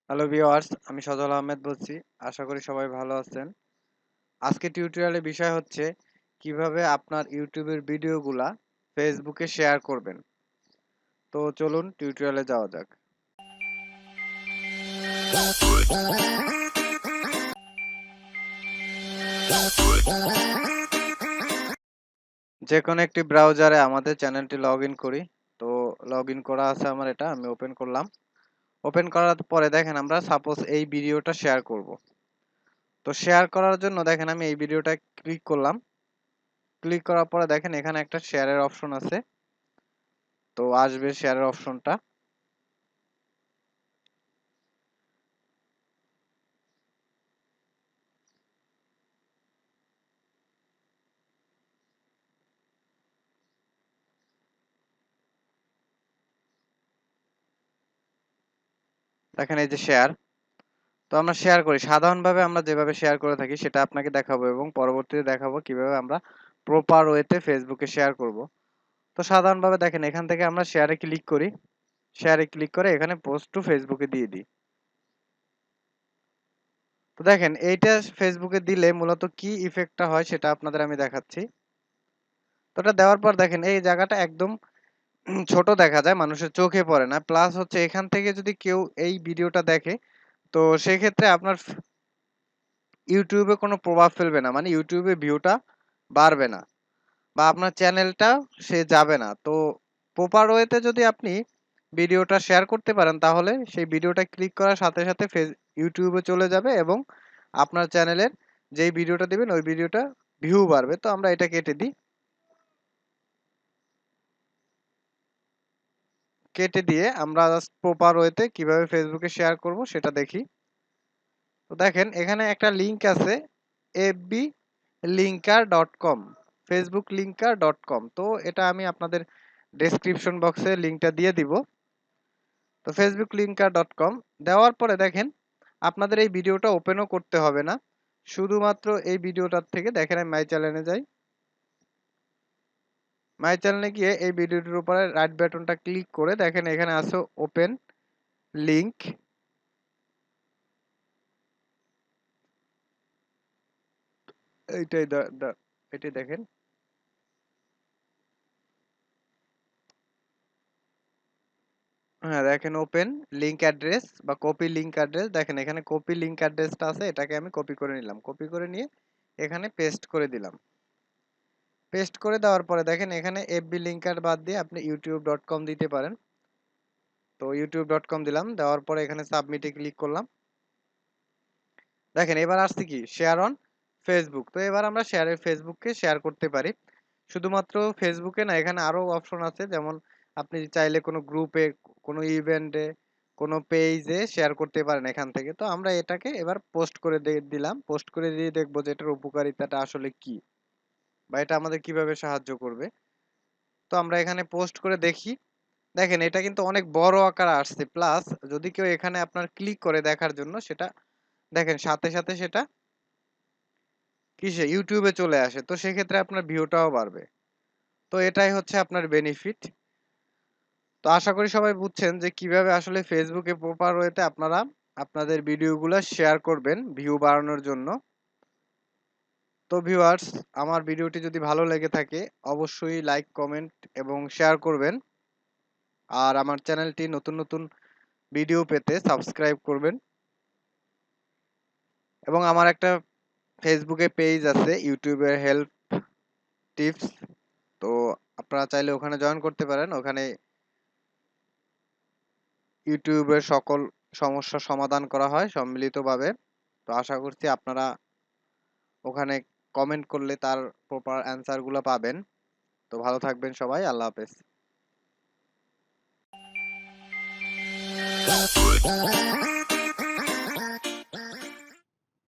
Hello viewers, আমি সজল আহমেদ বলছি। আশা করি সবাই ভালো আছেন। আজকে টিউটোরিয়ালের বিষয় হচ্ছে কিভাবে আপনার ইউটিউবের ভিডিওগুলা ফেসবুকে শেয়ার করবেন। তো চলুন টিউটোরিয়ালে যাওয়া যাক। যে কোনো একটি ব্রাউজারে আমাদের চ্যানেলটি লগ ইন করি। তো লগ ইন করা আছে আমার, এটা আমি ওপেন করলাম। ওপেন করার পরে দেখেন আমরা সাপোজ এই ভিডিওটা শেয়ার করব। তো শেয়ার করার জন্য দেখেন আমি এই ভিডিওটা ক্লিক করলাম। ক্লিক করার পরে দেখেন এখানে একটা শেয়ারের অপশন আছে। তো আসবে শেয়ারের অপশনটা। দেখেন এই যে শেয়ার। তো আমরা শেয়ার করি সাধারণভাবে আমরা যেভাবে শেয়ার করে থাকি সেটা আপনাকে দেখাবো এবং পরবর্তীতে দেখাবো কিভাবে আমরা প্রপার ওয়েতে ফেসবুকে শেয়ার করব। তো সাধারণভাবে দেখেন এখান থেকে আমরা শেয়ারে ক্লিক করি। শেয়ারে ক্লিক করে এখানে পোস্ট টু ফেসবুকে দিয়ে দিই। তো দেখেন এইটা ফেসবুকে দিলে মূলত কি ইফেক্টটা হয় সেটা আপনাদের আমি দেখাচ্ছি। তো এটা দেওয়ার পর দেখেন এই জায়গাটা একদম ছোট দেখা যায়, মানুষের চোখে পড়ে না। প্লাস হচ্ছে এখান থেকে যদি কেউ এই ভিডিওটা দেখে তো সেক্ষেত্রে আপনার ইউটিউবে কোনো প্রভাব ফেলবে না, মানে ইউটিউবে ভিউটা বাড়বে না বা আপনার চ্যানেলটা সে যাবে না। তো প্রপার ওয়েতে যদি আপনি ভিডিওটা শেয়ার করতে পারেন তাহলে সেই ভিডিওটা ক্লিক করার সাথে সাথে ইউটিউবে চলে যাবে এবং আপনার চ্যানেলের যেই ভিডিওটা দিবেন ওই ভিডিওটা ভিউ বাড়বে। তো আমরা এটা কেটে দিই। কেটে দিয়ে আমরা জাস্ট প্রপার ওয়েতে কিভাবে ফেসবুকে শেয়ার করব সেটা দেখি। তো দেখেন এখানে একটা লিংক আছে, fblinkr.com, facebooklinker.com। তো এটা আমি আপনাদের ডেসক্রিপশন বক্সে লিংকটা দিয়ে দিব। তো facebooklinker.com দেওয়ার পরে দেখেন আপনাদের এই ভিডিওটা ওপেনও করতে হবে না, শুধুমাত্র এই ভিডিওটার থেকে দেখেন আমি মাই চ্যানেলে যাই। মাই চ্যানেলে গিয়ে এই ভিডিওটির উপরে রাইট বাটনটা ক্লিক করে দেখেন এখানে আছে ওপেন লিংক। এইটাই এটাই দেখেন। হ্যাঁ দেখেন ওপেন লিংক অ্যাড্রেস বা কপি লিংক অ্যাড্রেস, দেখেন এখানে কপি লিংক অ্যাড্রেসটা আছে, এটাকে আমি কপি করে নিলাম। কপি করে নিয়ে এখানে পেস্ট করে দিলাম। পেস্ট করে দেওয়ার পরে দেখেন এখানে এফবি লিংকার বাদ দিয়ে আপনি youtube.com দিতে পারেন। তো youtube.com দিলাম, দেওয়ার পরে এখানে সাবমিটে ক্লিক করলাম। দেখেন এবার আসছে কি শেয়ার অন ফেসবুক। তো এবার আমরা ফেসবুককে শেয়ার করতে পারি। শুধুমাত্র ফেসবুকে না, এখানে আরো অপশন আছে, যেমন আপনি চাইলে কোনো গ্রুপে, কোনো ইভেন্টে, কোনো পেজে শেয়ার করতে পারেন এখান থেকে। তো আমরা এটাকে এবার পোস্ট করে দিলাম। পোস্ট করে দিয়ে দেখবো যে এটার উপকারিতাটা আসলে কি বা এটা আমাদের কিভাবে সাহায্য করবে। তো আমরা এখানে পোস্ট করে দেখি। দেখেন এটা কিন্তু অনেক বড় আকারে আসছে, প্লাস যদি কেউ এখানে আপনার ক্লিক করে দেখার জন্য সেটা দেখেন সাথে সাথে সেটা কিসে ইউটিউবে চলে আসে। তো সেক্ষেত্রে আপনার ভিউটাও বাড়বে। তো এটাই হচ্ছে আপনার বেনিফিট। তো আশা করি সবাই বুঝছেন যে কিভাবে আসলে ফেসবুকে প্রপার ওয়েতে আপনারা আপনাদের ভিডিওগুলো শেয়ার করবেন ভিউ বাড়ানোর জন্য। তো ভিউয়ার্স, আমার ভিডিওটি যদি ভালো লেগে থাকে অবশ্যই লাইক, কমেন্ট এবং শেয়ার করবেন। আর আমার চ্যানেলটি নতুন নতুন ভিডিও পেতে সাবস্ক্রাইব করবেন। এবং আমার একটা ফেসবুকে পেজ আছে ইউটিউবের হেল্প টিপস। তো আপনারা চাইলে ওখানে জয়েন করতে পারেন। ওখানে ইউটিউবের সকল সমস্যার সমাধান করা হয় সম্মিলিতভাবে। তো আশা করছি আপনারা ওখানে কমেন্ট করলে তার প্রপার অ্যান্সার গুলো পাবেন। তো ভালো থাকবেন সবাই, আল্লাহ হাফেজ।